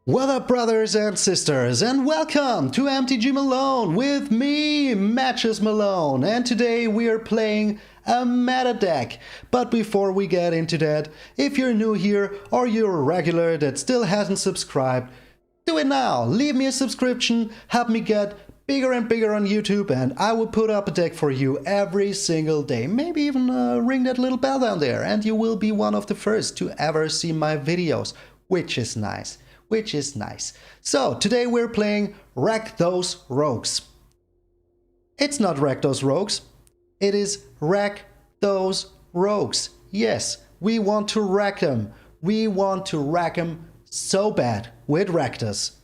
What up, brothers and sisters, and welcome to MTG Malone with me, MTG Malone, and today we are playing a meta deck. But before we get into that, if you're new here or you're a regular that still hasn't subscribed, do it now. Leave me a subscription, help me get bigger and bigger on YouTube, and I will put up a deck for you every single day. Maybe even ring that little bell down there, and you will be one of the first to ever see my videos, which is nice. So, today we're playing Wreck Those Rogues. It's not Wreck Those Rogues, it is Wreck Those Rogues. Yes, we want to wreck them. We want to wreck them so bad with Rectus.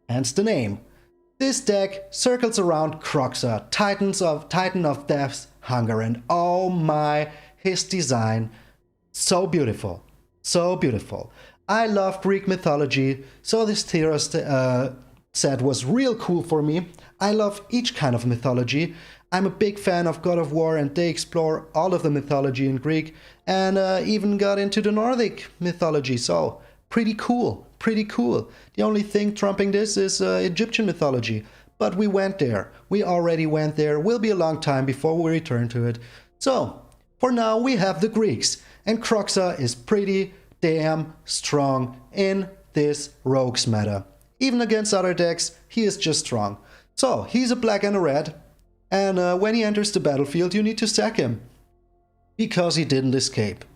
Hence the name. This deck circles around Kroxa, Titan of Death's Hunger, and oh my, his design, so beautiful, so beautiful. I love Greek mythology, so this Theros set was real cool for me. I love each kind of mythology. I'm a big fan of God of War, and they explore all of the mythology in Greek, and even got into the Nordic mythology, so pretty cool, pretty cool. The only thing trumping this is Egyptian mythology, but we went there. We already went there. Will be a long time before we return to it. So, for now we have the Greeks, and Kroxa is pretty damn strong in this rogues meta. Even against other decks, he is just strong. So, he's a black and a red, and when he enters the battlefield you need to sack him, because he didn't escape.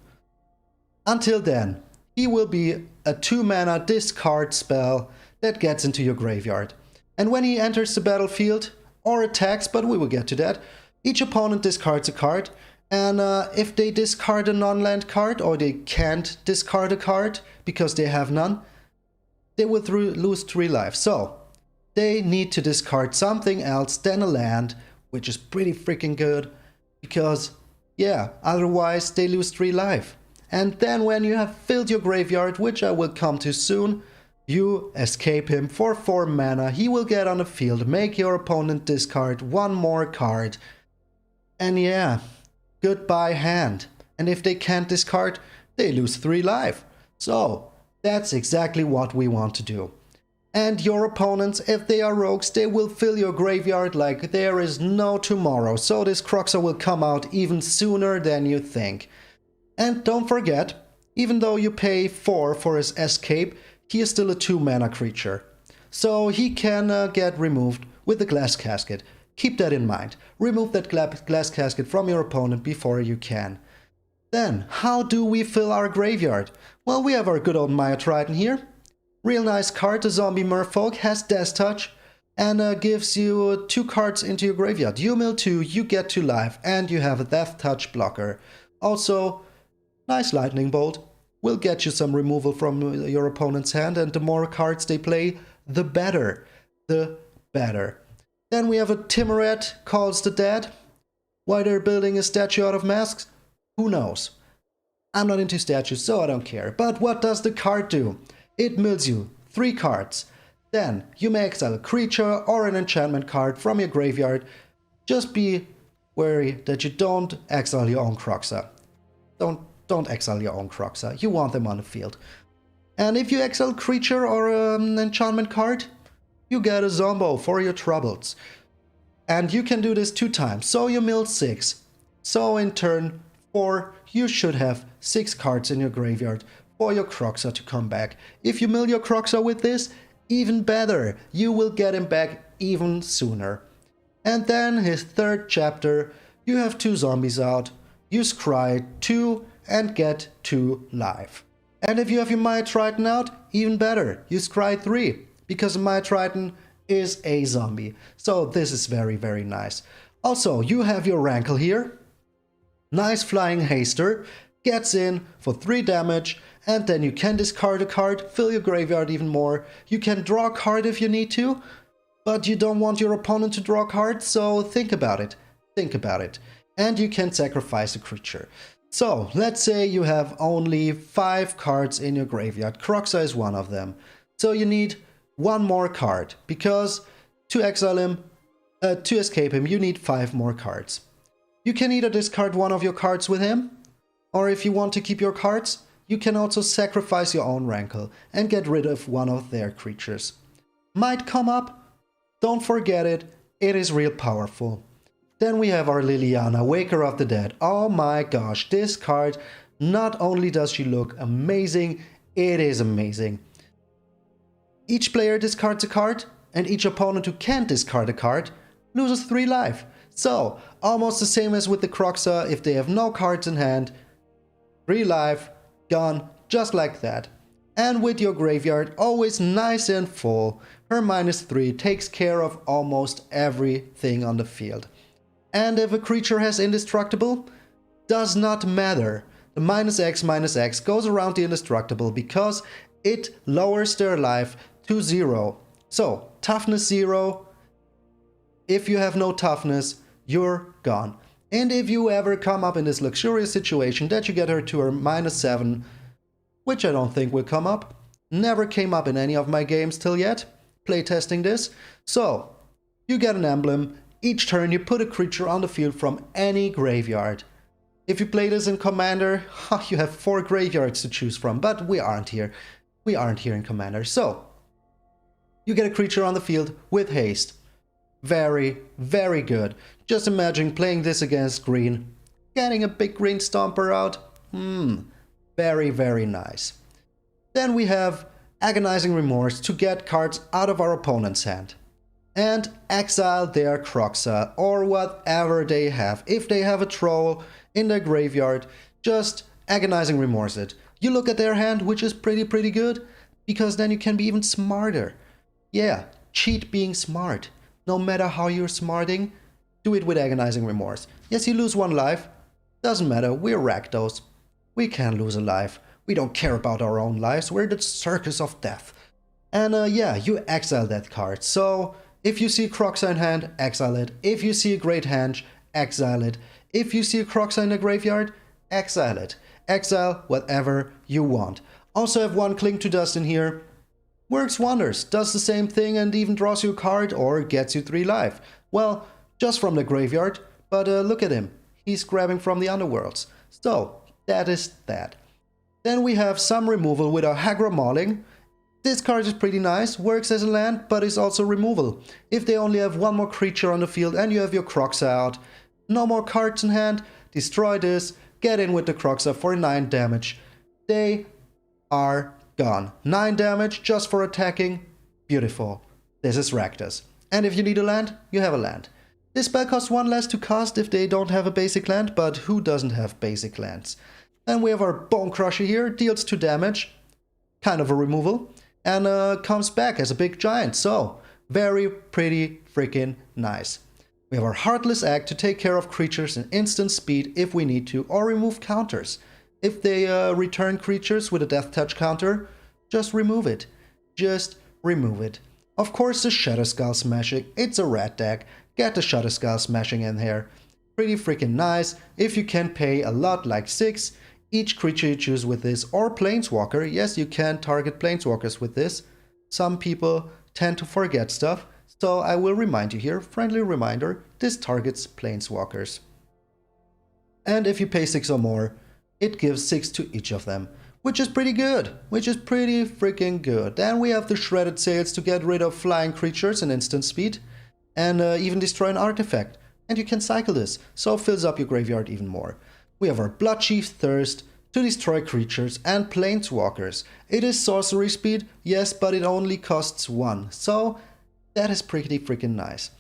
Until then, he will be a 2-mana discard spell that gets into your graveyard. And when he enters the battlefield, or attacks, but we will get to that, each opponent discards a card. And if they discard a non-land card, or they can't discard a card because they have none, they will lose 3 life. So, they need to discard something else than a land, which is pretty freaking good, because, yeah, otherwise they lose 3 life. And then when you have filled your graveyard, which I will come to soon, you escape him for 4 mana, he will get on the field, make your opponent discard 1 more card, and yeah, goodbye hand. And if they can't discard, they lose 3 life. So, that's exactly what we want to do. And your opponents, if they are rogues, they will fill your graveyard like there is no tomorrow. So this Kroxa will come out even sooner than you think. And don't forget, even though you pay 4 for his escape, he is still a 2-mana creature. So he can get removed with the Glass Casket. Keep that in mind. Remove that Glass Casket from your opponent before you can. Then, how do we fill our graveyard? Well, we have our good old Maya Triton here. Real nice card, the Zombie Merfolk, has Death Touch, and gives you 2 cards into your graveyard. You mill 2, you get 2 life, and you have a Death Touch blocker. Also, nice Lightning Bolt will get you some removal from your opponent's hand, and the more cards they play, the better. The better. Then we have a Timuret Calls the Dead. Why they're building a statue out of masks? Who knows? I'm not into statues, so I don't care. But what does the card do? It mills you 3 cards. Then you may exile a creature or an enchantment card from your graveyard. Just be wary that you don't exile your own Kroxa. Don't exile your own Kroxa. You want them on the field. And if you exile a creature or an enchantment card, you get a Zombo for your troubles. And you can do this 2 times, so you mill 6. So in turn 4, you should have 6 cards in your graveyard for your Kroxa to come back. If you mill your Kroxa with this, even better. You will get him back even sooner. And then his 3rd chapter, you have 2 zombies out. You scry 2 and get 2 life. And if you have your Maya Triton out, even better. You scry 3. Because Maya Triton is a zombie. So this is very, very nice. Also, you have your Rankle here. Nice Flying Haster. Gets in for 3 damage. And then you can discard a card, fill your graveyard even more. You can draw a card if you need to. But you don't want your opponent to draw cards, so think about it. Think about it. And you can sacrifice a creature. So, let's say you have only 5 cards in your graveyard. Kroxa is one of them. So you need 1 more card, because to exile him, to escape him, you need 5 more cards. You can either discard one of your cards with him, or if you want to keep your cards, you can also sacrifice your own Rankle and get rid of one of their creatures. Might come up, don't forget it, it is real powerful. Then we have our Liliana, Waker of the Dead. Oh my gosh, this card, not only does she look amazing, it is amazing. Each player discards a card, and each opponent who can't discard a card loses 3 life. So, almost the same as with the Croxa, if they have no cards in hand, 3 life, gone, just like that. And with your graveyard always nice and full, her -3 takes care of almost everything on the field. And if a creature has indestructible, does not matter. The -X goes around the indestructible because it lowers their life to 0. So, toughness 0. If you have no toughness, you're gone. And if you ever come up in this luxurious situation that you get her to her -7, which I don't think will come up, never came up in any of my games till yet, playtesting this. So, you get an emblem. Each turn you put a creature on the field from any graveyard. If you play this in Commander, you have 4 graveyards to choose from, but we aren't here. We aren't here in Commander. So, you get a creature on the field with haste. Very, very good. Just imagine playing this against green. Getting a big green stomper out. Very, very nice. Then we have Agonizing Remorse to get cards out of our opponent's hand. And exile their Croxa or whatever they have. If they have a troll in their graveyard, just Agonizing Remorse it. You look at their hand, which is pretty good, because then you can be even smarter. Yeah, cheat being smart. No matter how you're smarting, do it with Agonizing Remorse. Yes, you lose 1 life. Doesn't matter, we're Rakdos. We can lose a life. We don't care about our own lives, we're the circus of death. And yeah, you exile that card. So, if you see Croxa in hand, exile it. If you see a Great Henge, exile it. If you see a Croxa in the graveyard, exile it. Exile whatever you want. Also have 1 Cling to Dust in here. Works wonders. Does the same thing and even draws you a card or gets you 3 life. Well, just from the graveyard, but look at him. He's grabbing from the underworlds. So, that is that. Then we have some removal with our Hagra Mauling. This card is pretty nice, works as a land, but is also removal. If they only have 1 more creature on the field and you have your Croxa out, no more cards in hand, destroy this, get in with the Croxa for 9 damage. They are gone. 9 damage just for attacking, beautiful. This is Rakdos. And if you need a land, you have a land. This spell costs 1 less to cast if they don't have a basic land, but who doesn't have basic lands? Then we have our Bone Crusher here, deals 2 damage, kind of a removal. And comes back as a big giant, so very pretty freaking nice. We have our Heartless Act to take care of creatures in instant speed if we need to, or remove counters. If they return creatures with a Death Touch counter, just remove it. Just remove it. Of course the Shadow Skull Smashing, it's a red deck, get the Shadow Skull Smashing in here. Pretty freaking nice, if you can pay a lot like 6, each creature you choose with this, or Planeswalker, yes, you can target Planeswalkers with this. Some people tend to forget stuff, so I will remind you here, friendly reminder, this targets Planeswalkers. And if you pay 6 or more, it gives 6 to each of them, which is pretty good, which is pretty freaking good. Then we have the Shredded Sails to get rid of flying creatures in instant speed, and even destroy an artifact. And you can cycle this, so it fills up your graveyard even more. We have our Bloodchief Thirst to destroy creatures and Planeswalkers. It is sorcery speed, yes, but it only costs 1, so that is pretty freaking nice.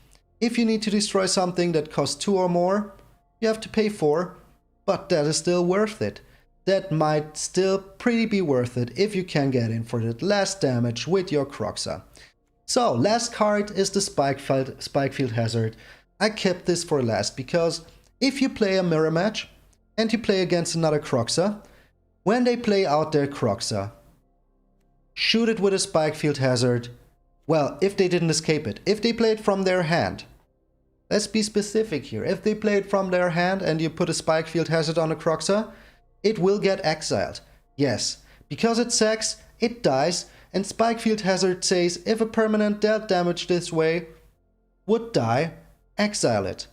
If you need to destroy something that costs 2 or more, you have to pay 4, but that is still worth it. That might still pretty be worth it if you can get in for that last damage with your Croxa. So, last card is the Spikefield Hazard. I kept this for last because if you play a mirror match, and you play against another Croxa, when they play out their Croxa, shoot it with a Spikefield Hazard. Well, if they didn't escape it, if they play it from their hand, let's be specific here, if they play it from their hand and you put a Spikefield Hazard on a Croxa, it will get exiled. Yes, because it sacks, it dies, and Spikefield Hazard says if a permanent dealt damage this way would die, exile it.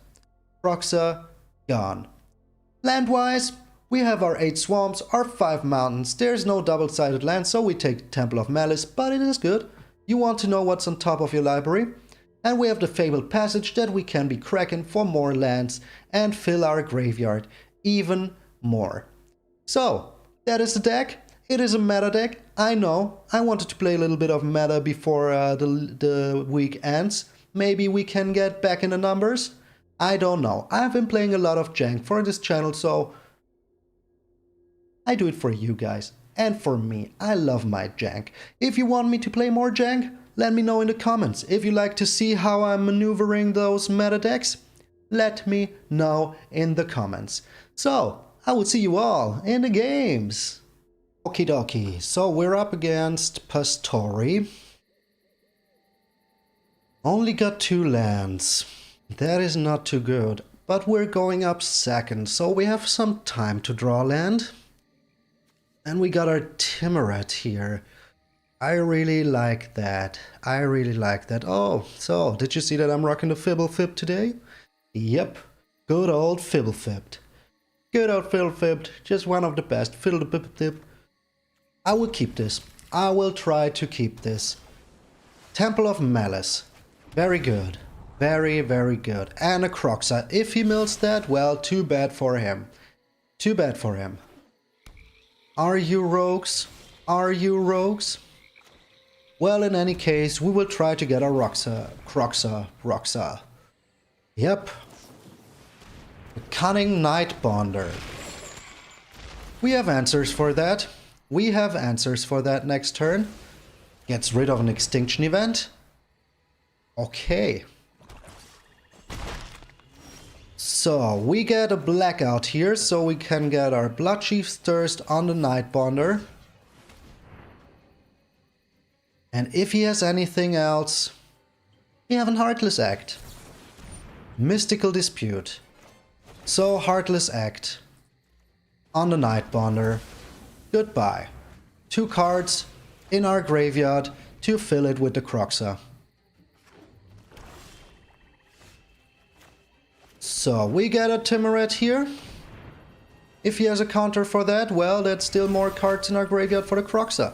Croxa, gone. Land-wise, We have our 8 swamps, our 5 mountains. There's no double-sided land, so we take Temple of Malice, but it is good. You want to know what's on top of your library? And we have the Fabled Passage that we can be cracking for more lands and fill our graveyard even more. So, that is the deck. It is a meta deck. I know. I wanted to play a little bit of meta before the week ends. Maybe we can get back in the numbers. I don't know. I've been playing a lot of jank for this channel, so I do it for you guys and for me. I love my jank. If you want me to play more jank, let me know in the comments. If you like to see how I'm maneuvering those meta decks, let me know in the comments. So, I will see you all in the games. Okie dokie, so we're up against Pastori. Only got 2 lands. That is not too good. But we're going up second, so we have some time to draw land. And we got our Timuret here. I really like that. I really like that. Oh, so did you see that I'm rocking the Fibblefib today? Yep, good old Fibblefib. Good old Fibblefib, just one of the best. Fibblefib. I will keep this. I will try to keep this. Temple of Malice. Very good. Very, very good. And a Croxa. If he mills that, well, too bad for him. Too bad for him. Are you rogues? Are you rogues? Well, in any case, we will try to get a Croxa. Yep. A Cunning Nightbonder. We have answers for that. We have answers for that next turn. Gets rid of an extinction event. Okay. So, we get a blackout here, so we can get our Bloodchief's Thirst on the Nightbonder. And if he has anything else, we have a Heartless Act. Mystical Dispute. So, Heartless Act on the Nightbonder. Goodbye. 2 cards in our graveyard to fill it with the Croxa. So, we get a Timuret here. If he has a counter for that, well, that's still more cards in our graveyard for the Croxa.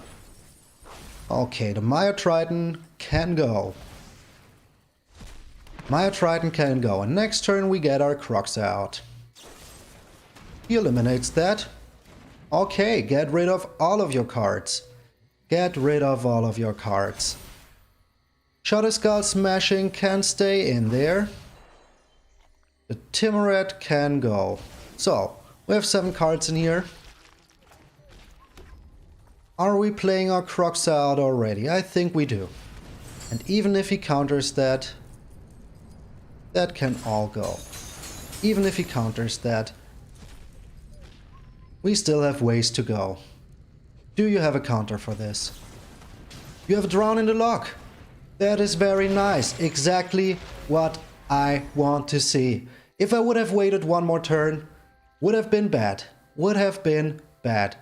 Okay, the Maya Triton can go. Maya Triton can go. And next turn we get our Croxa out. He eliminates that. Okay, get rid of all of your cards. Get rid of all of your cards. Shotterskull Smashing can stay in there. The Timuret can go. So, we have 7 cards in here. Are we playing our Croxa out already? I think we do. And even if he counters that, that can all go. Even if he counters that, we still have ways to go. Do you have a counter for this? You have a Drown in the Loch. That is very nice. Exactly what I want to see. If I would have waited one more turn, would have been bad. Would have been bad.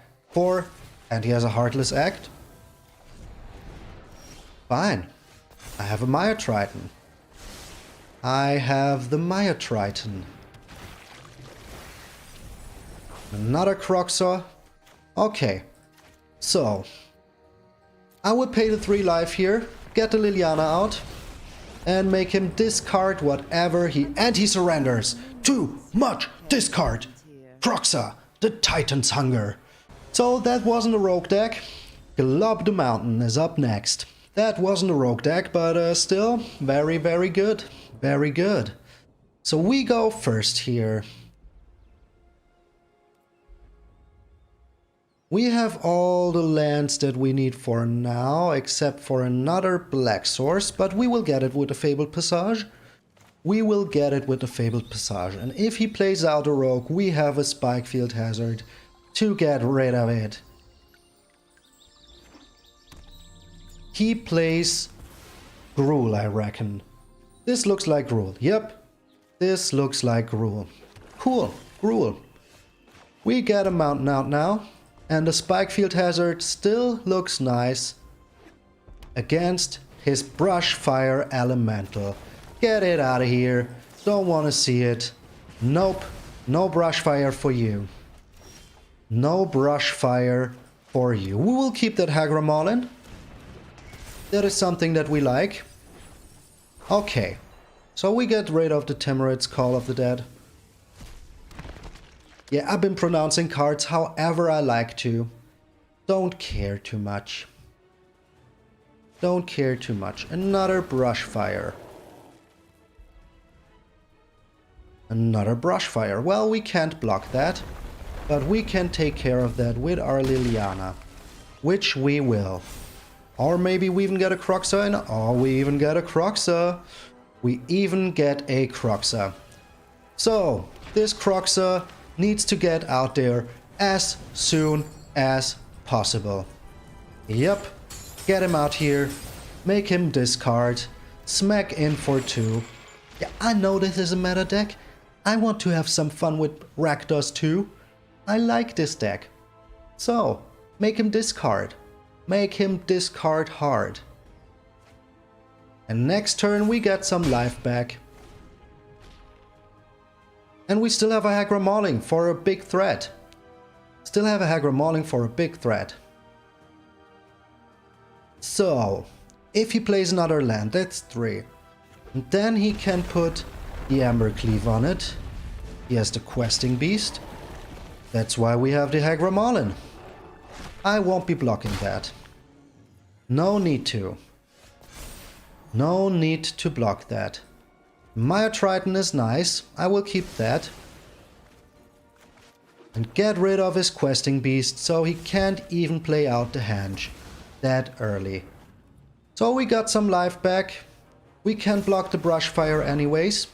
And he has a Heartless Act. Fine. I have a Maya Triton. I have the Maya Triton. Another Croxa. Okay. So, I will pay the 3 life here, get the Liliana out, and make him discard whatever and he surrenders. Too much discard. Croxa, the Titan's Hunger. So that wasn't a rogue deck. Glob the Mountain is up next. That wasn't a rogue deck, but still very, very good. Very good. So we go first here. We have all the lands that we need for now, except for another black source, but we will get it with the Fabled Passage. We will get it with the Fabled Passage. And if he plays out a rogue, we have a Spikefield Hazard to get rid of it. He plays Gruul, I reckon. This looks like Gruul. Yep, this looks like Gruul. Cool, Gruul. We get a mountain out now. And the Spikefield Hazard still looks nice against his Brushfire Elemental. Get it out of here. Don't want to see it. Nope. No Brushfire for you. No brush fire for you. We will keep that Hagra Malone. That is something that we like. Okay. So we get rid of the Timurid's Call of the Dead. Yeah, I've been pronouncing cards however I like to. Don't care too much. Don't care too much. Another brush fire. Another brush fire. Well, we can't block that. But we can take care of that with our Liliana. Which we will. Or maybe we even get a Croxa in. Oh, we even get a Croxa. We even get a Croxa. So, this Croxa needs to get out there as soon as possible. Yep. Get him out here. Make him discard. Smack in for 2. Yeah, I know this is a meta deck. I want to have some fun with Rakdos too. I like this deck. So, make him discard. Make him discard hard. And next turn we get some life back. And we still have a Hagra Malone for a big threat. Still have a Hagra Malone for a big threat. So, if he plays another land, that's 3. And then he can put the Embercleave on it. He has the Questing Beast. That's why we have the Hagra Malone. I won't be blocking that. No need to. No need to block that. Maya Triton is nice. I will keep that. And get rid of his Questing Beast so he can't even play out the hand that early. So we got some life back. We can't block the brush fire anyways.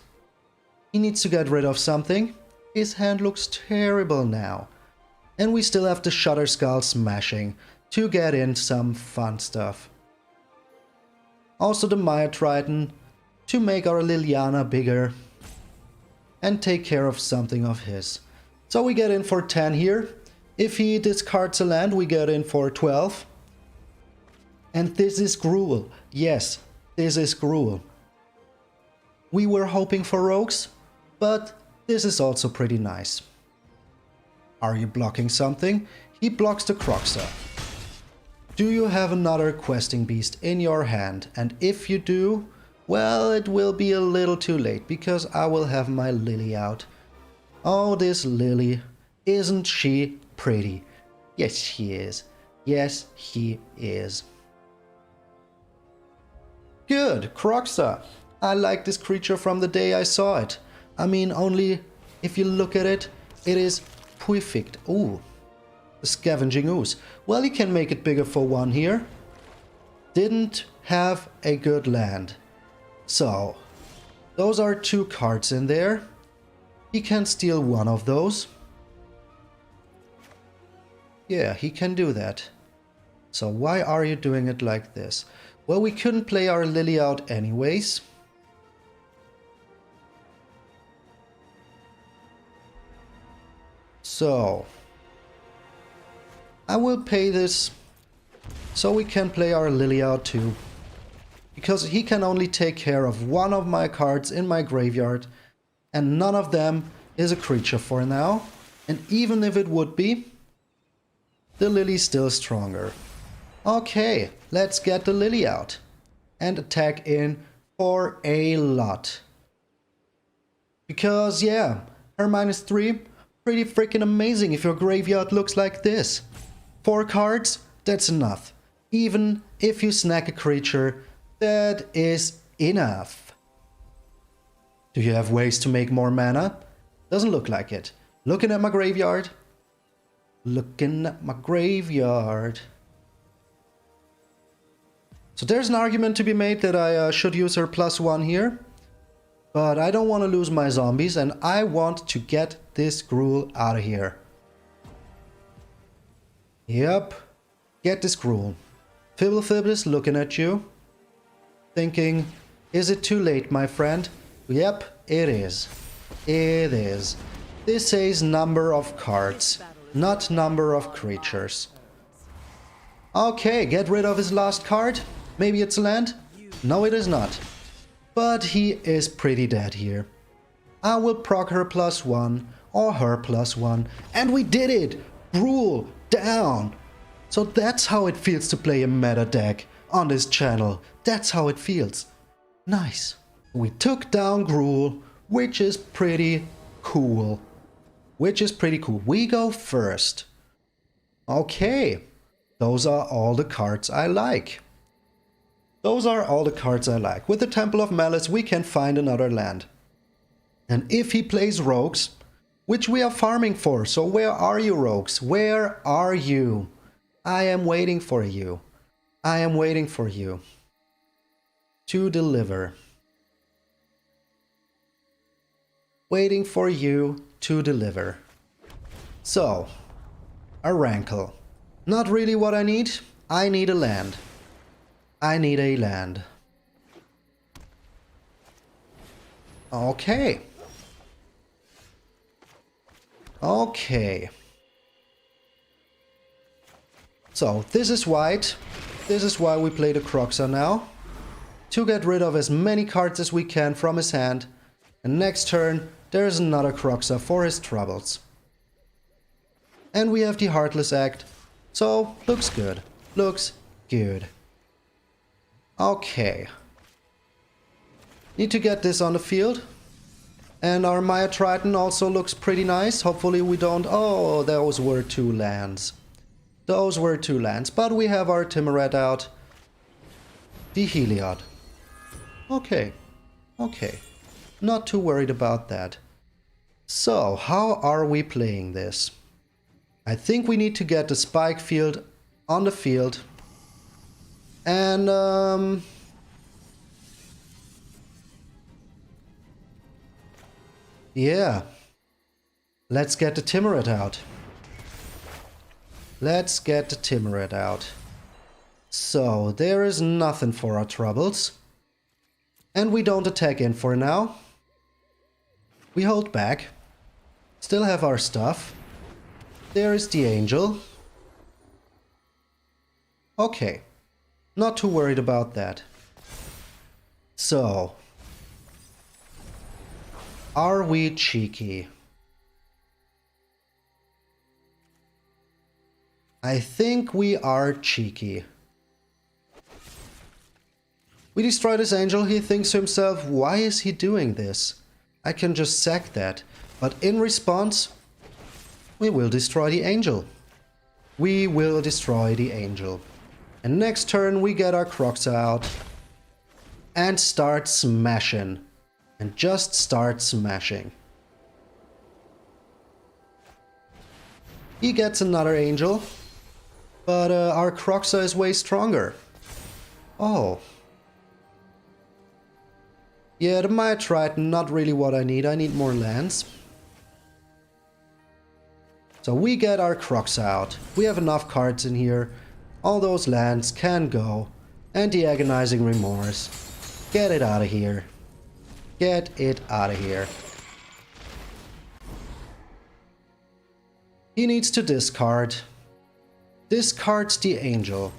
He needs to get rid of something. His hand looks terrible now. And we still have the Shutter Skull smashing to get in some fun stuff. Also the Maya Triton to make our Liliana bigger and take care of something of his. So we get in for 10 here. If he discards a land, we get in for 12. And this is Gruul. Yes, this is Gruul. We were hoping for rogues, but this is also pretty nice. Are you blocking something? He blocks the Croxa. Do you have another Questing Beast in your hand? And if you do, well, it will be a little too late because I will have my Lily out. Oh, this Lily. Isn't she pretty? Yes, she is. Yes, he is. Good, Croxa. I like this creature from the day I saw it. I mean, only if you look at it, it is perfect. Ooh, the Scavenging Ooze. Well, you can make it bigger for 1 here. Didn't have a good land. So, those are 2 cards in there. He can steal 1 of those. Yeah, he can do that. So why are you doing it like this? Well, we couldn't play our Lily out anyways. So, I will pay this so we can play our Lily out too. Because he can only take care of 1 of my cards in my graveyard. And none of them is a creature for now. And even if it would be, the Lily's still stronger. Okay, let's get the Lily out. And attack in for a lot. Because yeah, her -3, pretty freaking amazing if your graveyard looks like this. 4 cards, that's enough. Even if you snack a creature, that is enough. Do you have ways to make more mana? Doesn't look like it. Looking at my graveyard. Looking at my graveyard. So there's an argument to be made that I should use her +1 here. But I don't want to lose my zombies and I want to get this Gruul out of here. Yep. Get this Gruul. Fibblefibble is looking at you. Thinking, is it too late, my friend? Yep, it is. It is. This says number of cards, not number of creatures. Okay, get rid of his last card. Maybe it's a land? No, it is not. But he is pretty dead here. I will proc her +1 or her +1. And we did it! Gruul down. So that's how it feels to play a meta deck on this channel. That's how it feels. Nice. We took down Gruul, which is pretty cool. We go first. Okay. Those are all the cards I like. With the Temple of Malice, we can find another land. And if he plays Rogues, which we are farming for, so where are you, Rogues? Where are you? I am waiting for you. To deliver. Waiting for you to deliver. So, a Rankle. Not really what I need. I need a land. Okay. So, this is white. This is why we play the Croxa now. To get rid of as many cards as we can from his hand. And next turn, there's another Croxa for his troubles. And we have the Heartless Act. So, looks good. Okay. Need to get this on the field. And our Maya Triton also looks pretty nice. Hopefully we don't... Oh, those were 2 lands. But we have our Timuret out. The Heliod. Okay. Not too worried about that. So, how are we playing this? I think we need to get the Spike Field on the field. And, yeah. Let's get the Timuret out. So, there is nothing for our troubles. And we don't attack in for now. We hold back. Still have our stuff. There is the Angel. Okay. Not too worried about that. So. Are we cheeky? I think we are cheeky. We destroy this Angel. He thinks to himself, why is he doing this? I can just sack that. But in response, we will destroy the Angel. And next turn we get our Croxa out. And start smashing. And just start smashing. He gets another Angel. But our Croxa is way stronger. Oh. Yeah, the Maya Triton, not really what I need. I need more lands. So we get our Croxa out. We have enough cards in here. All those lands can go. And the Agonizing Remorse. Get it out of here. He needs to discard. Discards the Angel.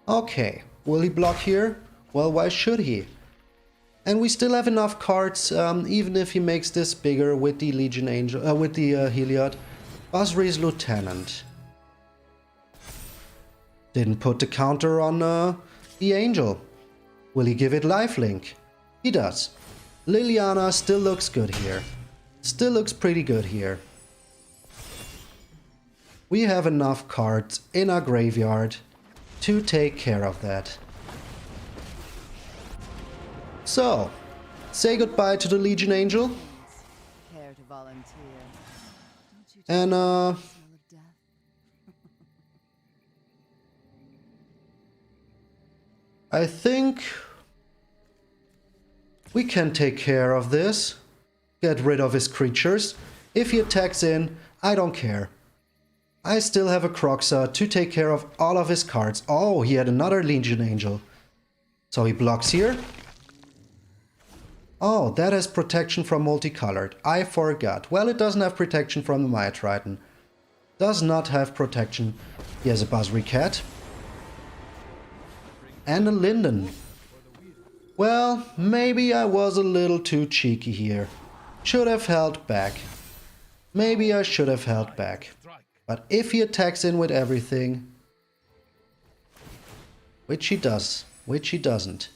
Okay, will he block here? Well, why should he? And we still have enough cards, even if he makes this bigger with the Legion Angel, with the Heliod. Basri's Lieutenant. Didn't put the counter on the Angel. Will he give it lifelink? He does. Liliana still looks good here. Still looks pretty good here. We have enough cards in our graveyard to take care of that. So, say goodbye to the Legion Angel. And I think we can take care of this. Get rid of his creatures. If he attacks in, I don't care. I still have a Croxa to take care of all of his cards. Oh, he had another Legion Angel. So he blocks here. Oh, that has protection from multicolored. I forgot. Well, it doesn't have protection from the Maya Triton. Does not have protection. He has a Basri Cat. And a Linden. Well, maybe I was a little too cheeky here. Should have held back. Maybe I should have held back. But if he attacks in with everything, which he does, which he doesn't,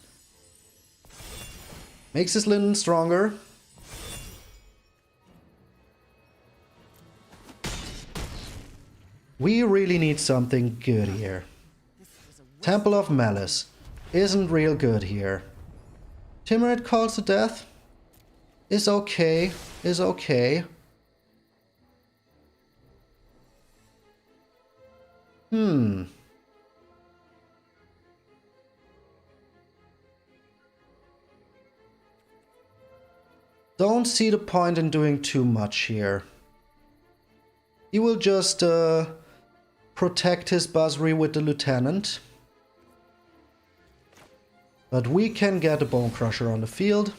makes his Linden stronger. We really need something good here. Temple of Malice isn't real good here. Timurid Calls to Death is okay, is okay. Don't see the point in doing too much here. He will just protect his Buzzry with the Lieutenant. But we can get a Bone Crusher on the field.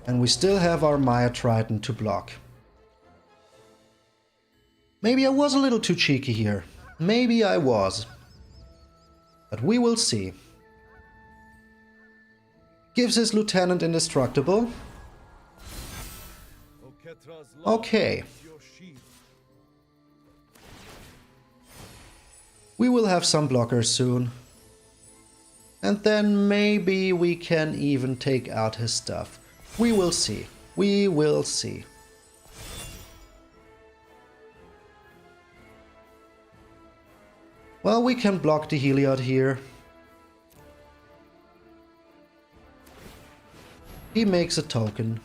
And we still have our Maya Triton to block. Maybe I was a little too cheeky here. Maybe I was. But we will see. Gives his Lieutenant indestructible. Okay. We will have some blockers soon. And then maybe we can even take out his stuff. We will see. We will see. Well, we can block the Heliod here. He makes a token.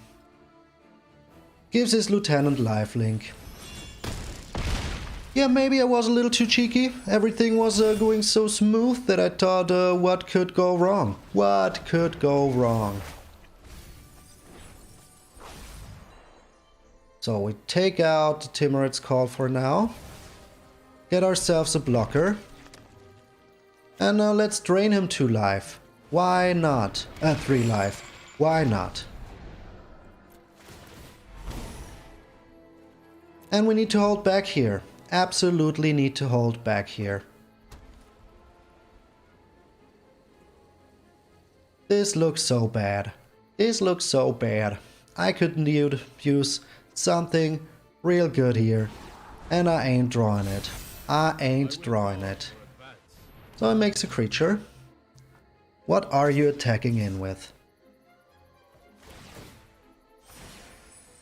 Gives his Lieutenant lifelink. Yeah, maybe I was a little too cheeky. Everything was going so smooth that I thought, what could go wrong? What could go wrong? So we take out the Timurid's Call for now. Get ourselves a blocker. And now let's drain him 2 life. Why not? 3 life. Why not? And we need to hold back here. Absolutely need to hold back here. This looks so bad. This looks so bad. I could use something real good here. And I ain't drawing it. I ain't drawing it. So it makes a creature. What are you attacking in with?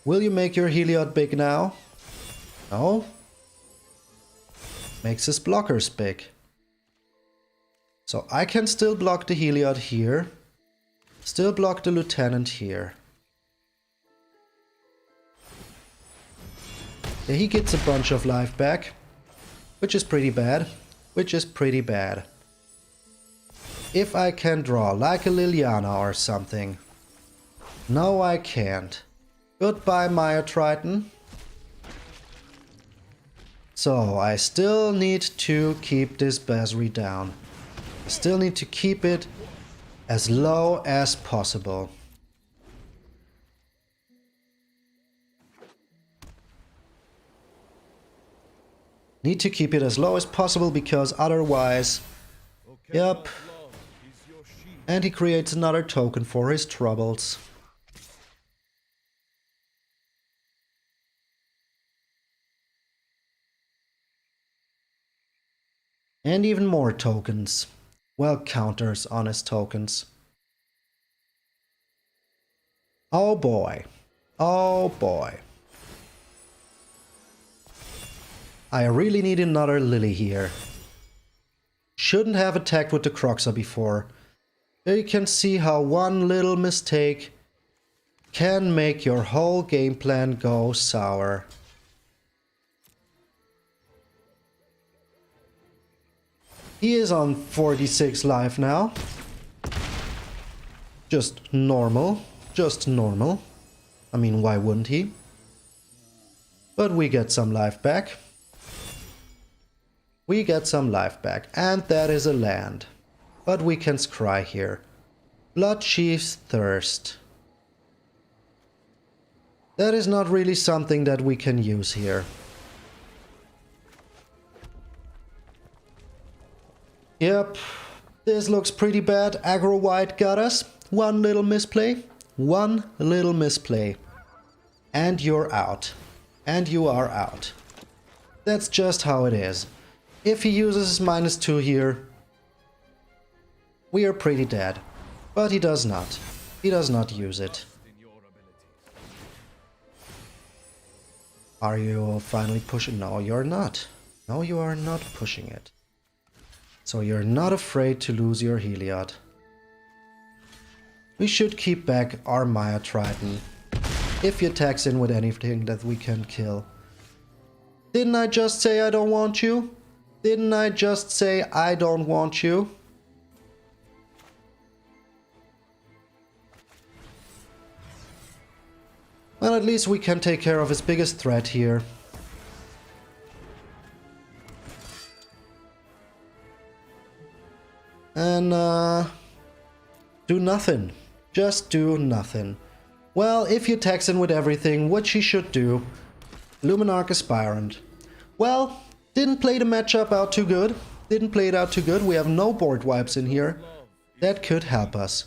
Will you make your Heliod big now? No. Makes his blockers big. So I can still block the Heliod here. Still block the Lieutenant here. Yeah, he gets a bunch of life back. Which is pretty bad. Which is pretty bad. If I can draw like a Liliana or something. No, I can't. Goodbye, Maya Triton. So, I still need to keep this Basri down. I still need to keep it as low as possible. Need to keep it as low as possible because otherwise... Yep. And he creates another token for his troubles. And even more tokens. Well, counters on his tokens. Oh boy. Oh boy. I really need another Lily here. Shouldn't have attacked with the Croxa before. There you can see how one little mistake can make your whole game plan go sour. He is on 46 life now. Just normal. Just normal. I mean, why wouldn't he? But we get some life back. We get some life back. And that is a land. But we can scry here. Blood Chief's Thirst. That is not really something that we can use here. Yep, this looks pretty bad. Aggro White got us. One little misplay. One little misplay. And you're out. And you are out. That's just how it is. If he uses his -2 here, we are pretty dead. But he does not. He does not use it. Are you finally pushing? No, you're not. No, you are not pushing it. So you're not afraid to lose your Heliod. We should keep back our Maya Triton. If he attacks in with anything that we can kill. Didn't I just say I don't want you? Didn't I just say I don't want you? Well, at least we can take care of his biggest threat here. And, do nothing. Just do nothing. Well, if he attacks in with everything, what she should do, Luminarch Aspirant. Well, didn't play the matchup out too good. Didn't play it out too good. We have no board wipes in here. That could help us.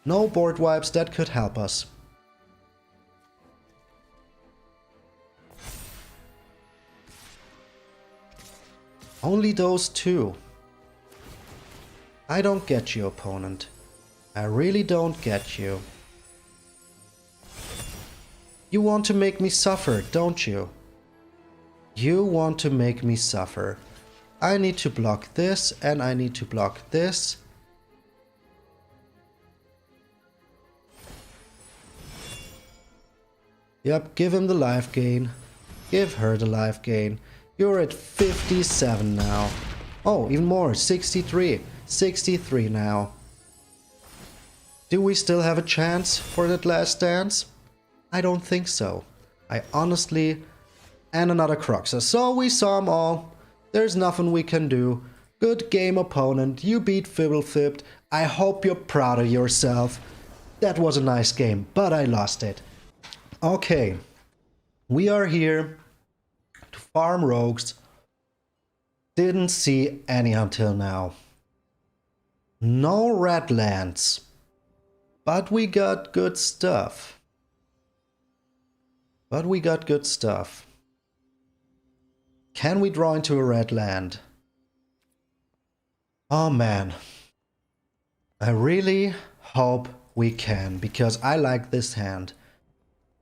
No board wipes, that could help us. Only those two. I don't get you, opponent. I really don't get you. You want to make me suffer, don't you? You want to make me suffer. I need to block this, and I need to block this. Yep, give him the life gain. Give her the life gain. You're at 57 now. Oh, even more, 63. 63 now. Do we still have a chance for that last dance? I don't think so. I honestly... And another Croxa. So we saw them all. There's nothing we can do. Good game, opponent. You beat Fibbleflipped. I hope you're proud of yourself. That was a nice game, but I lost it. Okay. We are here to farm rogues. Didn't see any until now. No red lands. But we got good stuff. But we got good stuff. Can we draw into a red land? Oh man. I really hope we can, because I like this hand.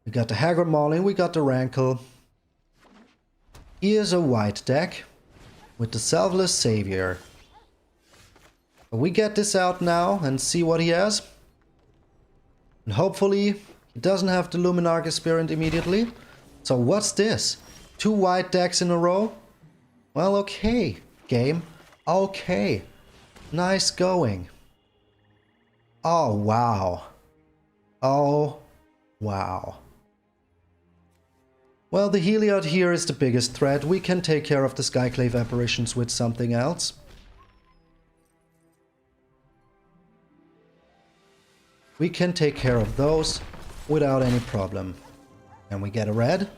We got the Haggard Mauling, we got the Rankle. Here's a white deck with the Selfless Savior. We get this out now and see what he has. And hopefully he doesn't have the Luminarch Aspirant immediately. So what's this? 2 white decks in a row? Well, okay, game. Okay. Nice going. Oh, wow. Oh, wow. Well, the Heliod here is the biggest threat. We can take care of the Skyclave Apparitions with something else. We can take care of those without any problem. And we get a red?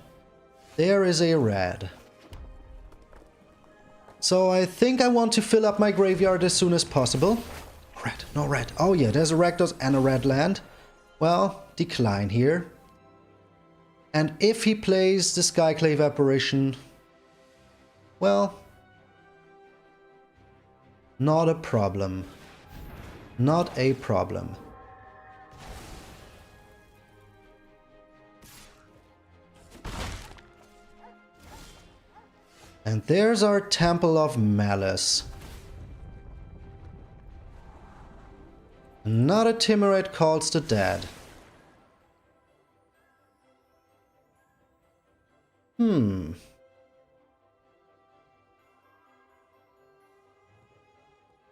There is a red. So I think I want to fill up my graveyard as soon as possible. Red, no red. Oh yeah, there's a Rakdos and a red land. Well, decline here. And if he plays the Skyclave Apparition, well, not a problem. Not a problem. And there's our Temple of Malice. Not a Timurid Calls the Dead.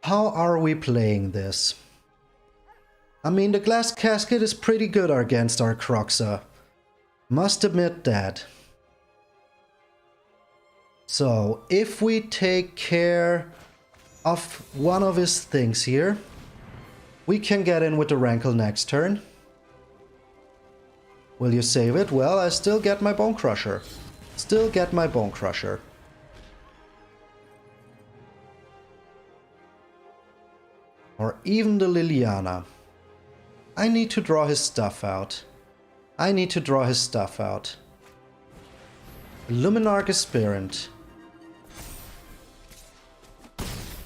How are we playing this? I mean, the Glass Casket is pretty good against our Croxa. Must admit that. So, if we take care of one of his things here, we can get in with the Rankle next turn. Will you save it? Well, I still get my Bone Crusher. Still get my Bone Crusher. Or even the Liliana. I need to draw his stuff out. I need to draw his stuff out. Luminarch Aspirant.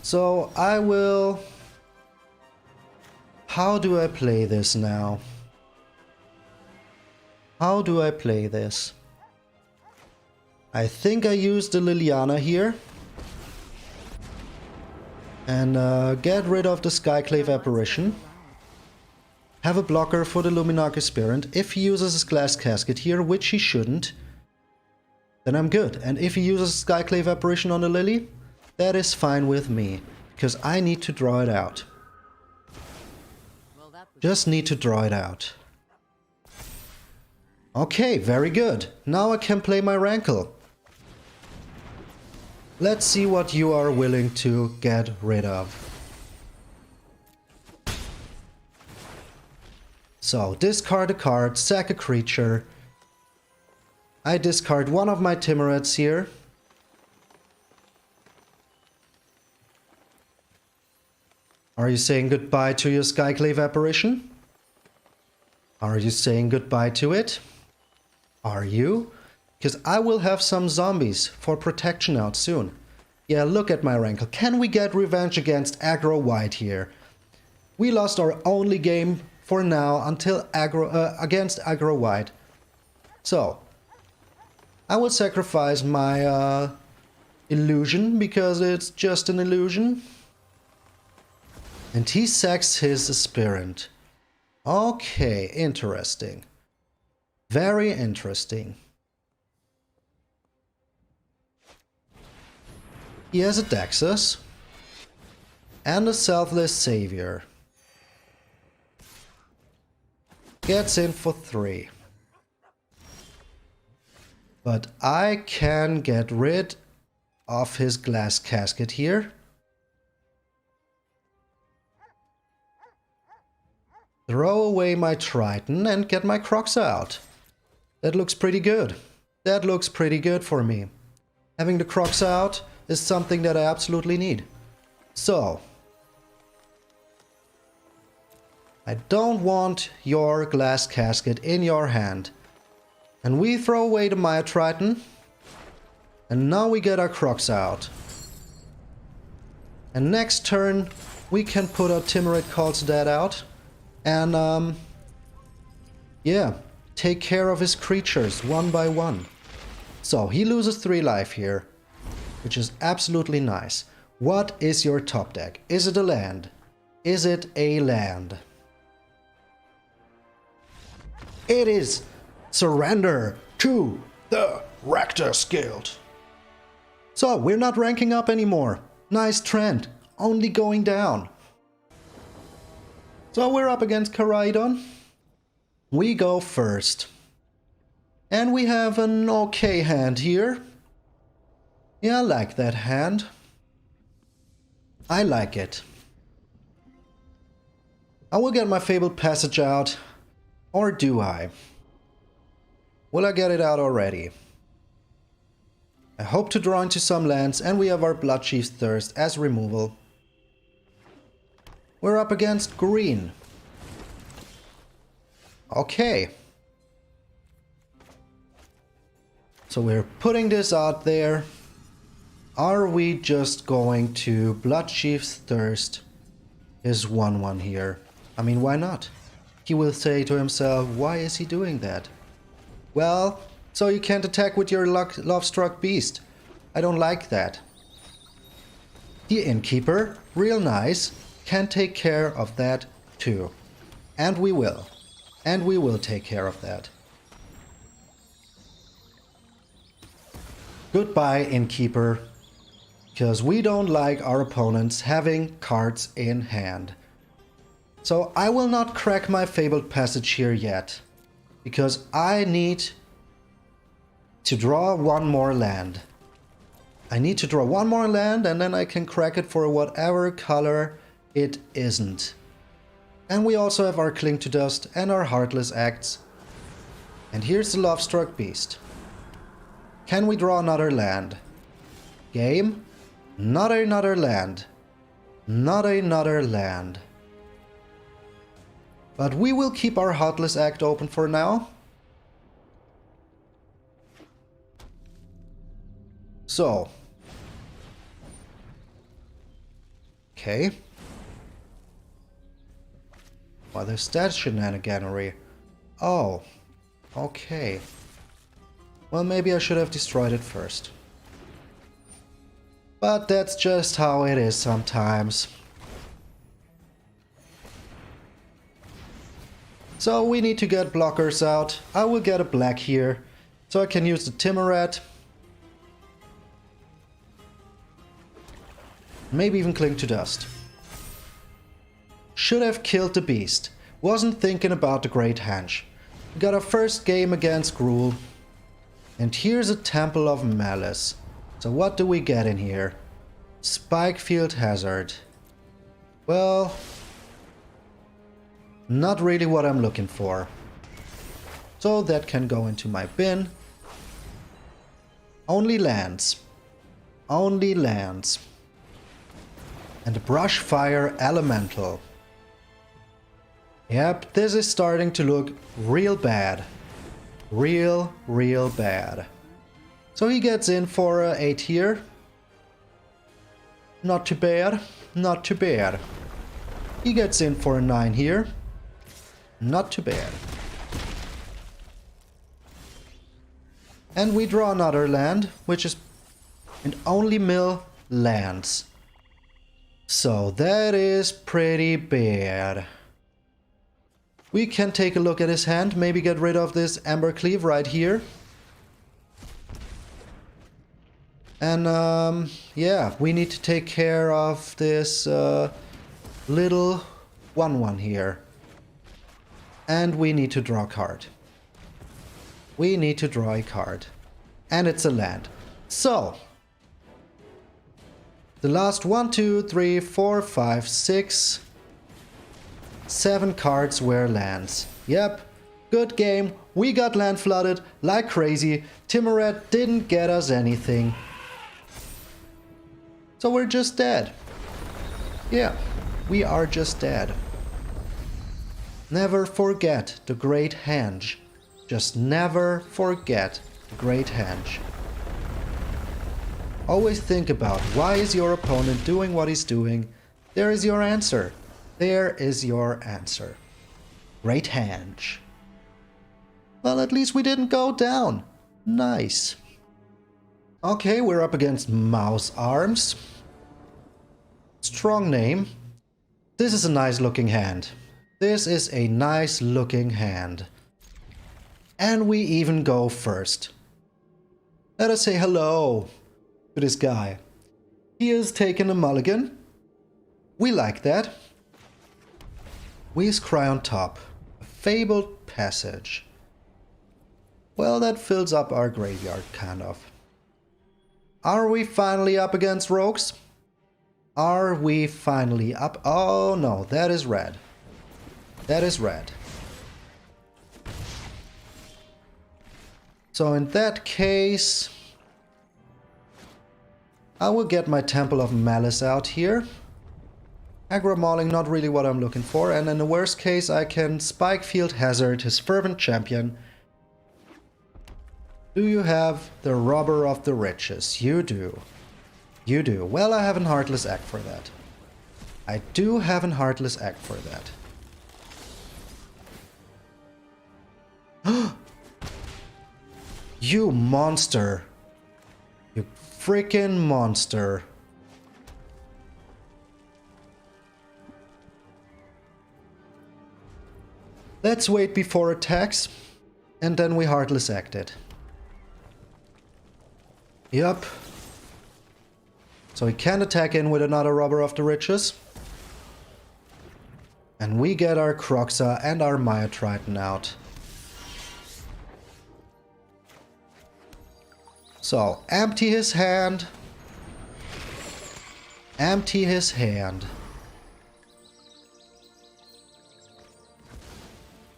So I will... How do I play this now? How do I play this? I think I use the Liliana here. And get rid of the Skyclave Apparition. Have a blocker for the Luminarch Aspirant. If he uses his Glass Casket here, which he shouldn't, then I'm good. And if he uses Skyclave Apparition on the Lily, that is fine with me. Because I need to draw it out. Just need to draw it out. Okay, very good. Now I can play my Rankle. Let's see what you are willing to get rid of. So, discard a card, sack a creature. I discard one of my Timurids here. Are you saying goodbye to your Skyclave Apparition? Are you saying goodbye to it? Are you? Because I will have some zombies for protection out soon. Yeah, look at my Rankle. Can we get revenge against aggro white here? We lost our only game for now until against aggro white. So, I will sacrifice my illusion because it's just an illusion. And he sacks his aspirant. Okay, interesting. Very interesting. He has a Daxus and a Selfless Savior. Gets in for 3. But I can get rid of his Glass Casket here. Throw away my Triton and get my Crocs out. That looks pretty good. That looks pretty good for me. Having the Crocs out is something that I absolutely need. So, I don't want your Glass Casket in your hand. And we throw away the Maya Triton. And now we get our Crocs out. And next turn we can put our Timurid Calls Dead out. And yeah, take care of his creatures one by one. So he loses 3 life here, which is absolutely nice. What is your top deck? Is it a land? Is it a land? It is Surrender to the Rakdos Guild. So we're not ranking up anymore. Nice trend, only going down. So we're up against Karaidon. We go first. And we have an okay hand here. Yeah, I like that hand. I like it. I will get my Fabled Passage out. Or do I? Will I get it out already? I hope to draw into some lands, and we have our Bloodchief's Thirst as removal. We're up against green. Okay. So we're putting this out there. Are we just going to Bloodchief's Thirst his 1/1 here? I mean, why not? He will say to himself, why is he doing that? Well, so you can't attack with your Love-Struck Beast. I don't like that. The Innkeeper, real nice, can take care of that too. And we will. And we will take care of that. Goodbye, Innkeeper. Because we don't like our opponents having cards in hand. So I will not crack my Fabled Passage here yet. Because I need to draw one more land. I need to draw one more land and then I can crack it for whatever color it isn't. And we also have our Cling to Dust and our Heartless Acts. And here's the Love-Struck Beast. Can we draw another land? Game? Not another land. Not another land. But we will keep our Heartless Act open for now. So. Okay. Well, there's that shenaniganery. Oh. Okay. Well, maybe I should have destroyed it first. But that's just how it is sometimes. So we need to get blockers out. I will get a black here, so I can use the Timoret. Maybe even cling to dust. Should have killed the beast. Wasn't thinking about the Great Henge. We got our first game against Gruul. And here's a Temple of Malice. So what do we get in here? Spikefield Hazard. Well, not really what I'm looking for. So that can go into my bin. Only lands. Only lands. And a Brushfire Elemental. Yep, this is starting to look real bad. Real bad. So he gets in for 8 here. Not too bad. Not too bad. He gets in for a 9 here. Not too bad. And we draw another land, which is... and only mill lands. So that is pretty bad. We can take a look at his hand, maybe get rid of this Amber Cleave right here. And yeah, we need to take care of this little 1/1 here. And we need to draw a card. We need to draw a card. And it's a land. So, the last 1, 2, 3, 4, 5, 6, 7 cards were lands. Yep, good game. We got land flooded like crazy. Timoret didn't get us anything. So we're just dead. Yeah, we are just dead. Never forget the Great Henge. Just never forget the Great Henge. Always think about why is your opponent doing what he's doing. There is your answer. There is your answer. Great Henge. Well, at least we didn't go down. Nice. Okay, we're up against Mouse Arms. Strong name. This is a nice looking hand. This is a nice looking hand. And we even go first. Let us say hello to this guy. He has taken a mulligan. We like that. We scry on top. A fabled passage. Well, that fills up our graveyard, kind of. Are we finally up against rogues? Are we finally up? Oh no, that is red. That is red. So in that case, I will get my Temple of Malice out here. Aggro Mauling, not really what I'm looking for. And in the worst case, I can Spikefield Hazard, his Fervent Champion. Do you have the Robber of the Riches? You do. You do. Well, I have an Heartless Act for that. I do have an Heartless Act for that. You monster. You freaking monster. Let's wait before attacks, and then we Heartless Act it. Yup. So he can attack in with another Robber of the Riches. And we get our Croxa and our Maya Triton out. So, empty his hand. Empty his hand.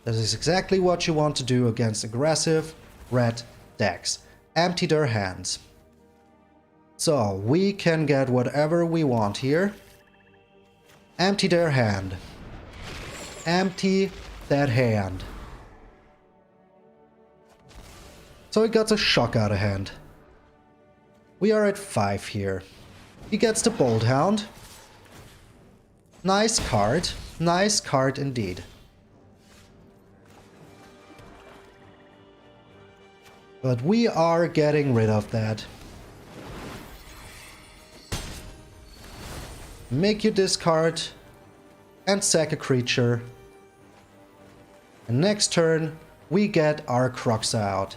That is exactly what you want to do against aggressive red decks. Empty their hands. So, we can get whatever we want here. Empty their hand. Empty that hand. So it got a shock out of hand. We are at 5 here. He gets the Bolt Hound. Nice card. Nice card indeed. But we are getting rid of that. Make you discard and sack a creature. And next turn we get our Croxa out.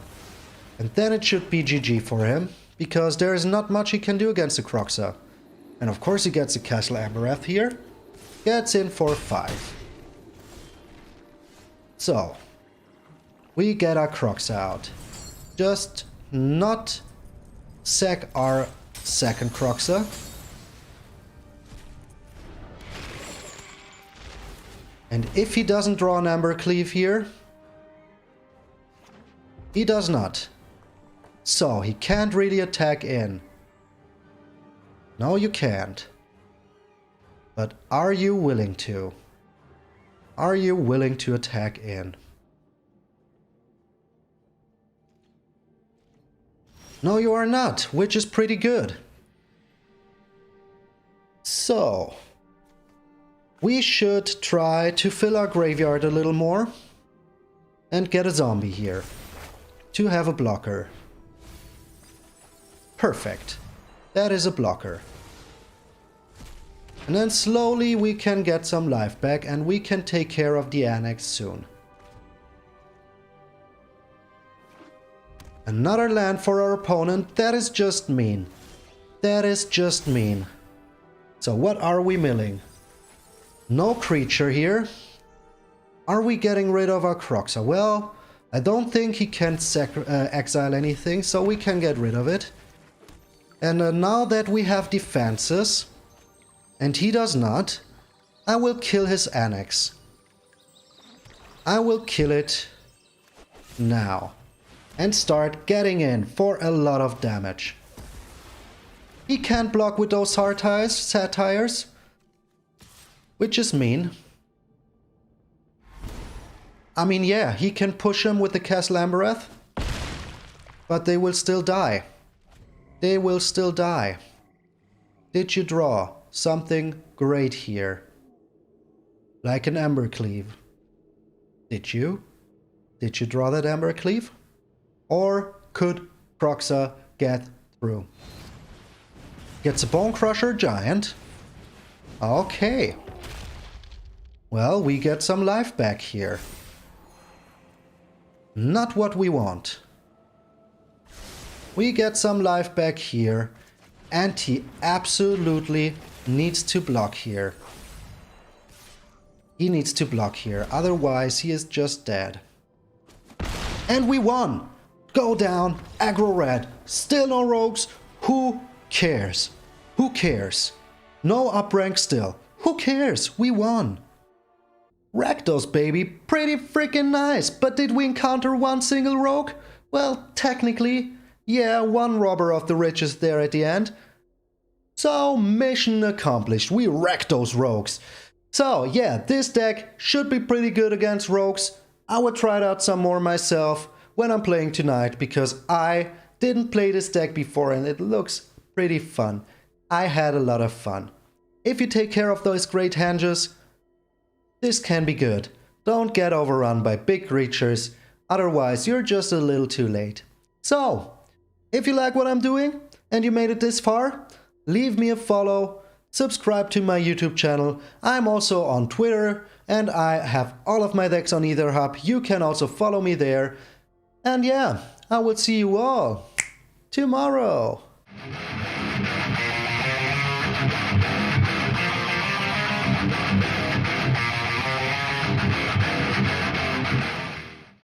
And then it should be GG for him, because there is not much he can do against the Croxa. And of course he gets a Castle Ambereth here. Gets in for 5. So, we get our Croxa out. Just not sack our second Croxa. And if he doesn't draw an Embercleave here, he does not. So he can't really attack in. No, you can't. But are you willing to? Are you willing to attack in? No, you are not, which is pretty good. So, we should try to fill our graveyard a little more and get a zombie here to have a blocker. Perfect. That is a blocker. And then slowly we can get some life back and we can take care of the annex soon. Another land for our opponent. That is just mean. That is just mean. So what are we milling? No creature here. Are we getting rid of our Croxa? Well, I don't think he can exile anything, so we can get rid of it. And now that we have defenses, and he does not, I will kill his annex. I will kill it now. And start getting in for a lot of damage. He can't block with those satires, which is mean. I mean, yeah, he can push him with the Castle Ambereth, but they will still die. They will still die. Did you draw something great here? Like an Embercleave. Did you? Did you draw that Embercleave? Or could Croxa get through? Gets a Bone Crusher Giant. Okay. Well, we get some life back here. Not what we want. We get some life back here. And he absolutely needs to block here. He needs to block here. Otherwise, he is just dead. And we won! Go down, aggro red, still no rogues, who cares? Who cares? No up rank still, who cares? We won. Rakdos baby, pretty freaking nice, but did we encounter one single rogue? Well, technically, yeah, one robber of the riches there at the end. So, mission accomplished, we wrecked those rogues. So, yeah, this deck should be pretty good against rogues. I will try it out some more myself when I'm playing tonight, because I didn't play this deck before and it looks pretty fun. I had a lot of fun. If you take care of those great hanges, this can be good. Don't get overrun by big creatures, otherwise you're just a little too late. So, if you like what I'm doing and you made it this far, leave me a follow, subscribe to my YouTube channel. I'm also on Twitter and I have all of my decks on either hub. You can also follow me there. And yeah, I will see you all tomorrow.